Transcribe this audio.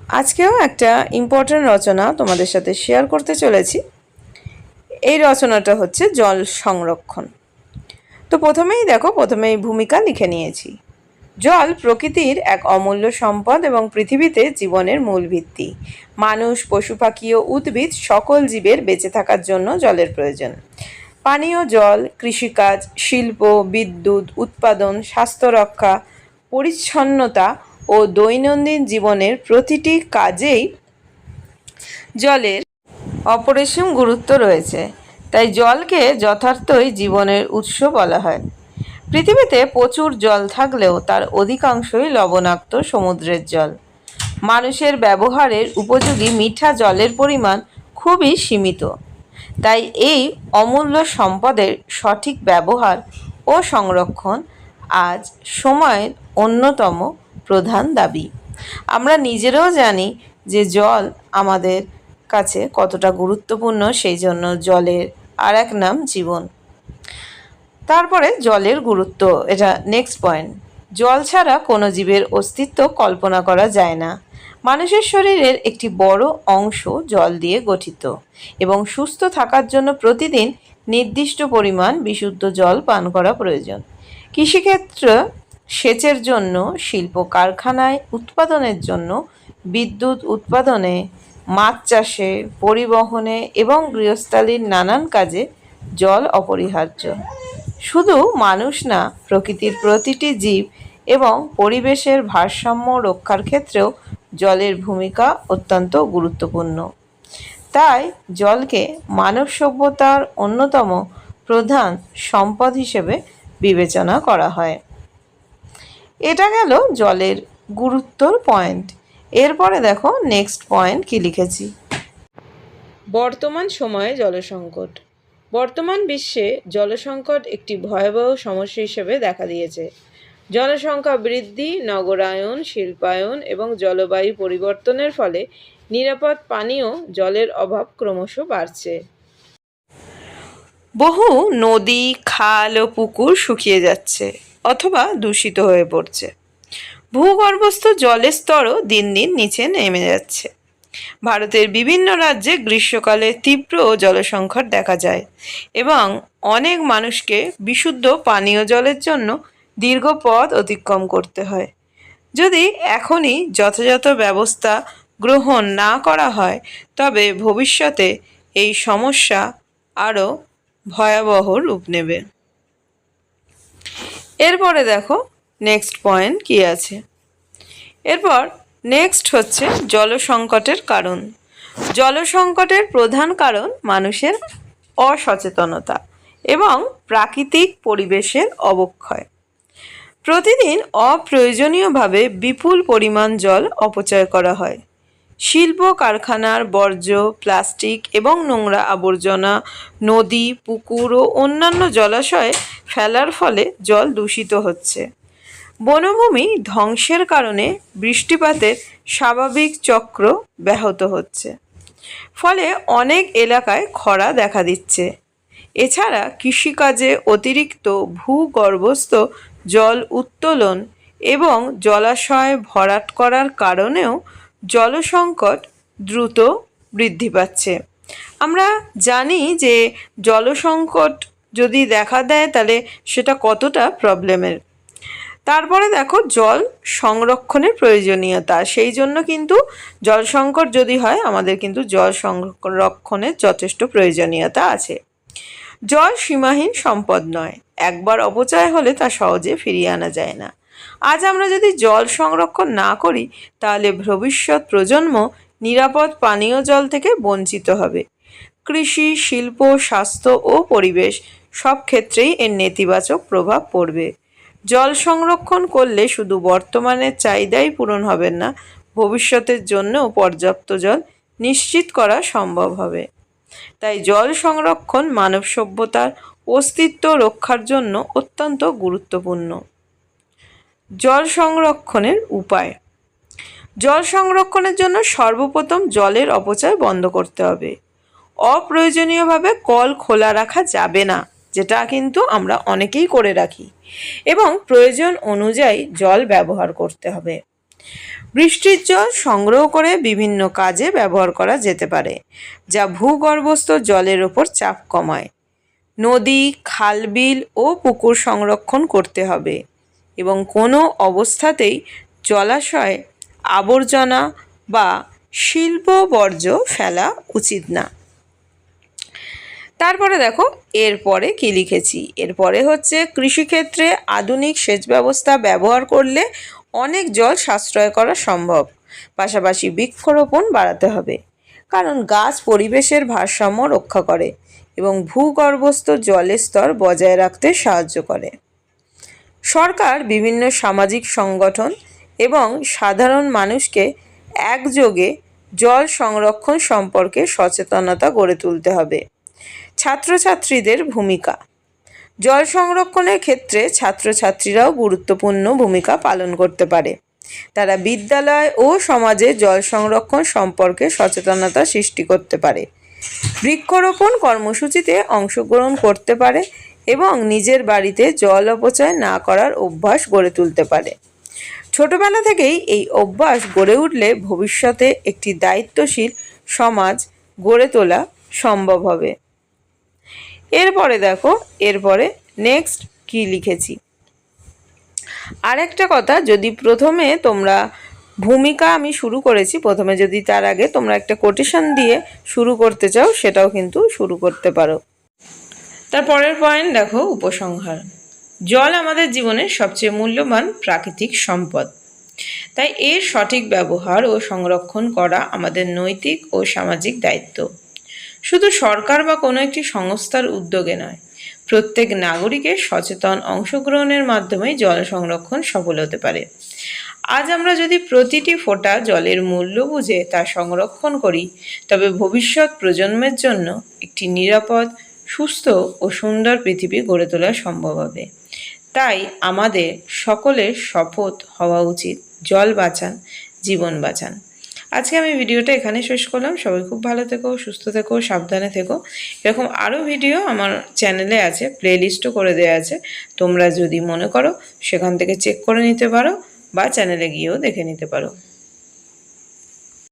আজকেও একটা ইম্পর্টেন্ট রচনা তোমাদের সাথে শেয়ার করতে চলেছি। এই রচনাটা হচ্ছে জল সংরক্ষণ। তো প্রথমেই ভূমিকা লিখে নিয়েছি। জল প্রকৃতির এক অমূল্য সম্পদ এবং পৃথিবীতে জীবনের মূল ভিত্তি। মানুষ, পশু পাখি ও উদ্ভিদ সকল জীবের বেঁচে থাকার জন্য জলের প্রয়োজন। পানীয় জল কৃষিকাজ, শিল্প, বিদ্যুৎ উৎপাদন, স্বাস্থ্য রক্ষা, পরিচ্ছন্নতা ও দৈনন্দিন জীবনের প্রতিটি কাজেই জলের অপরিসীম গুরুত্ব রয়েছে। তাই জলকে যথার্থই জীবনের উৎস বলা হয়। পৃথিবীতে প্রচুর জল থাকলেও তার অধিকাংশই লবণাক্ত সমুদ্রের জল। মানুষের ব্যবহারের উপযোগী মিঠা জলের পরিমাণ খুবই সীমিত। তাই এই অমূল্য সম্পদের সঠিক ব্যবহার ও সংরক্ষণ আজ সময়ের অন্যতম প্রধান দাবি। আমরা নিজেরাও জানি যে জল আমাদের কাছে কতটা গুরুত্বপূর্ণ, সেই জন্য জলের আর এক নাম জীবন। তারপরে জলের গুরুত্ব, এটা নেক্সট পয়েন্ট। জল ছাড়া কোনো জীবের অস্তিত্ব কল্পনা করা যায় না। মানুষের শরীরের একটি বড় অংশ জল দিয়ে গঠিত এবং সুস্থ থাকার জন্য প্রতিদিন নির্দিষ্ট পরিমাণ বিশুদ্ধ জল পান করা প্রয়োজন। কৃষিক্ষেত্র, সেচের জন্য, শিল্প কারখানায় উৎপাদনের জন্য, বিদ্যুৎ উৎপাদনে, মাছ চাষে, পরিবহনে এবং গৃহস্থালির নানান কাজে জল অপরিহার্য। শুধু মানুষ না, প্রকৃতির প্রতিটি জীব এবং পরিবেশের ভারসাম্য রক্ষার ক্ষেত্রেও জলের ভূমিকা অত্যন্ত গুরুত্বপূর্ণ। তাই জলকে মানব সভ্যতার অন্যতম প্রধান সম্পদ হিসেবে বিবেচনা করা হয়। এটা গেল জলের গুরুত্বর পয়েন্ট। এরপরে দেখো নেক্সট পয়েন্ট কি লিখেছি। বর্তমান সময়ে জলসংকট। বর্তমান বিশ্বে জলসংকট একটি ভয়াবহ সমস্যা হিসেবে দেখা দিয়েছে। জনসংখ্যা বৃদ্ধি, নগরায়ন, শিল্পায়ন এবং জলবায়ু পরিবর্তনের ফলে নিরাপদ পানীয় জলের অভাব ক্রমশ বাড়ছে। বহু নদী, খাল ও পুকুর শুকিয়ে যাচ্ছে অথবা দূষিত হয়ে পড়ছে। ভূগর্ভস্থ জলের স্তরও দিন দিন নিচে নেমে যাচ্ছে। ভারতের বিভিন্ন রাজ্যে গ্রীষ্মকালে তীব্র জলসংকট দেখা যায় এবং অনেক মানুষকে বিশুদ্ধ পানীয় জলের জন্য দীর্ঘ পথ অতিক্রম করতে হয়। যদি এখনই যথাযথ ব্যবস্থা গ্রহণ না করা হয় তবে ভবিষ্যতে এই সমস্যা আরও ভয়াবহ রূপ নেবে। এরপরে দেখো নেক্সট পয়েন্ট কি আছে। এরপর নেক্সট হচ্ছে জলসংকটের কারণ। জলসংকটের প্রধান কারণ মানুষের অসচেতনতা এবং প্রাকৃতিক পরিবেশের অবক্ষয়। প্রতিদিন অপ্রয়োজনীয়ভাবে বিপুল পরিমাণ জল অপচয় করা হয়। শিল্প কারখানার বর্জ্য, প্লাস্টিক এবং নোংরা আবর্জনা নদী, পুকুর ও অন্যান্য জলাশয়ে ফেলার ফলে জল দূষিত হচ্ছে। বনভূমি ধ্বংসের কারণে বৃষ্টিপাতের স্বাভাবিক চক্র ব্যাহত হচ্ছে, ফলে অনেক এলাকায় খরা দেখা দিচ্ছে। এছাড়া কৃষিকাজে অতিরিক্ত ভূগর্ভস্থ জল উত্তোলন এবং জলাশয় ভরাট করার কারণেও জলসংকট দ্রুত বৃদ্ধি পাচ্ছে। আমরা জানি যে জলসংকট যদি দেখা দেয় তাহলে সেটা কতটা প্রবলেমের। তারপরে দেখো জল সংরক্ষণের প্রয়োজনীয়তা। সেই জন্য কিন্তু জল সংকট যদি হয় আমাদের কিন্তু জল সংরক্ষণের যথেষ্ট প্রয়োজনীয়তা আছে। জল সীমাহীন সম্পদ নয়, একবার অপচয় হলে তা সহজে ফিরিয়ে আনা যায় না। আজ আমরা যদি জল সংরক্ষণ না করি তাহলে ভবিষ্যৎ প্রজন্ম নিরাপদ পানীয় জল থেকে বঞ্চিত হবে। কৃষি, শিল্প, স্বাস্থ্য ও পরিবেশ সব ক্ষেত্রেই এর নেতিবাচক প্রভাব পড়বে। জল সংরক্ষণ করলে শুধু বর্তমানের চাহিদাই পূরণ হবে না, ভবিষ্যতের জন্যও পর্যাপ্ত জল নিশ্চিত করা সম্ভব হবে। তাই জল সংরক্ষণ মানব সভ্যতার অস্তিত্ব রক্ষার জন্য অত্যন্ত গুরুত্বপূর্ণ। জল সংরক্ষণের উপায়। জল সংরক্ষণের জন্য সর্বপ্রথম জলের অপচয় বন্ধ করতে হবে। অপ্রয়োজনীয়ভাবে কল খোলা রাখা যাবে না, যেটা কিন্তু আমরা অনেকেই করে রাখি, এবং প্রয়োজন অনুযায়ী জল ব্যবহার করতে হবে। বৃষ্টির জল সংগ্রহ করে বিভিন্ন কাজে ব্যবহার করা যেতে পারে, যা ভূগর্ভস্থ জলের ওপর চাপ কমায়। নদী, খালবিল ও পুকুর সংরক্ষণ করতে হবে এবং কোনো অবস্থাতেই জলাশয়ে আবর্জনা বা শিল্প বর্জ্য ফেলা উচিত না। তারপরে দেখো এরপরে কি লিখেছি। এরপরে হচ্ছে কৃষিক্ষেত্রে আধুনিক সেচ ব্যবস্থা ব্যবহার করলে অনেক জল সাশ্রয় করা সম্ভব। পাশাপাশি বৃক্ষরোপণ বাড়াতে হবে, কারণ গাছ পরিবেশের ভারসাম্য রক্ষা করে এবং ভূগর্ভস্থ জলের স্তর বজায় রাখতে সাহায্য করে। সরকার বিভিন্ন সামাজিক সংগঠন এবং সাধারণ মানুষকে একযোগে জল সংরক্ষণ সম্পর্কে সচেতনতা গড়ে তুলতে হবে। ছাত্রছাত্রীদের ভূমিকা। জল সংরক্ষণের ক্ষেত্রে ছাত্রছাত্রীরাও গুরুত্বপূর্ণ ভূমিকা পালন করতে পারে। তারা বিদ্যালয় ও সমাজে জল সংরক্ষণ সম্পর্কে সচেতনতা সৃষ্টি করতে পারে, বৃক্ষরোপণ কর্মসূচিতে অংশগ্রহণ করতে পারে এবং নিজের বাড়িতে জল অপচয় না করার অভ্যাস গড়ে তুলতে পারে। ছোটবেলা থেকেই এই অভ্যাস গড়ে উঠলে ভবিষ্যতে একটি দায়িত্বশীল সমাজ গড়ে তোলা সম্ভব হবে। এরপরে দেখো এরপরে নেক্সট কি লিখেছি। আরেকটা কথা, যদি প্রথমে তোমরা ভূমিকা আমি শুরু করেছি, প্রথমে যদি তার আগে তোমরা একটা কোটেশন দিয়ে শুরু করতে চাও সেটাও কিন্তু শুরু করতে পারো। তারপরের পয়েন্ট দেখো, উপসংহার। জল আমাদের জীবনের সবচেয়ে মূল্যবান প্রাকৃতিক সম্পদ, তাই এর সঠিক ব্যবহার ও সংরক্ষণ করা আমাদের নৈতিক ও সামাজিক দায়িত্ব। শুধু সরকার বা কোনো একটি সংস্থার উদ্যোগে নয়, প্রত্যেক নাগরিকের সচেতন অংশগ্রহণের মাধ্যমে জল সংরক্ষণ সফল হতে পারে। আজ আমরা যদি প্রতিটি ফোঁটা জলের মূল্য বুঝে তা সংরক্ষণ করি, তবে ভবিষ্যৎ প্রজন্মের জন্য একটি নিরাপদ, সুস্থ ও সুন্দর পৃথিবী গড়ে তোলা সম্ভব হবে। তাই আমাদের সকলের শপথ হওয়া উচিত, জল বাঁচান, জীবন বাঁচান। আজকে আমি ভিডিওটা এখানে শেষ করলাম। সবাই খুব ভালো থেকো, সুস্থ থেকো, সাবধানে থেকো। এরকম আরও ভিডিও আমার চ্যানেলে আছে, প্লেলিস্টও করে দেওয়া আছে। তোমরা যদি মনে করো সেখান থেকে চেক করে নিতে পারো বা চ্যানেলে গিয়েও দেখে নিতে পারো।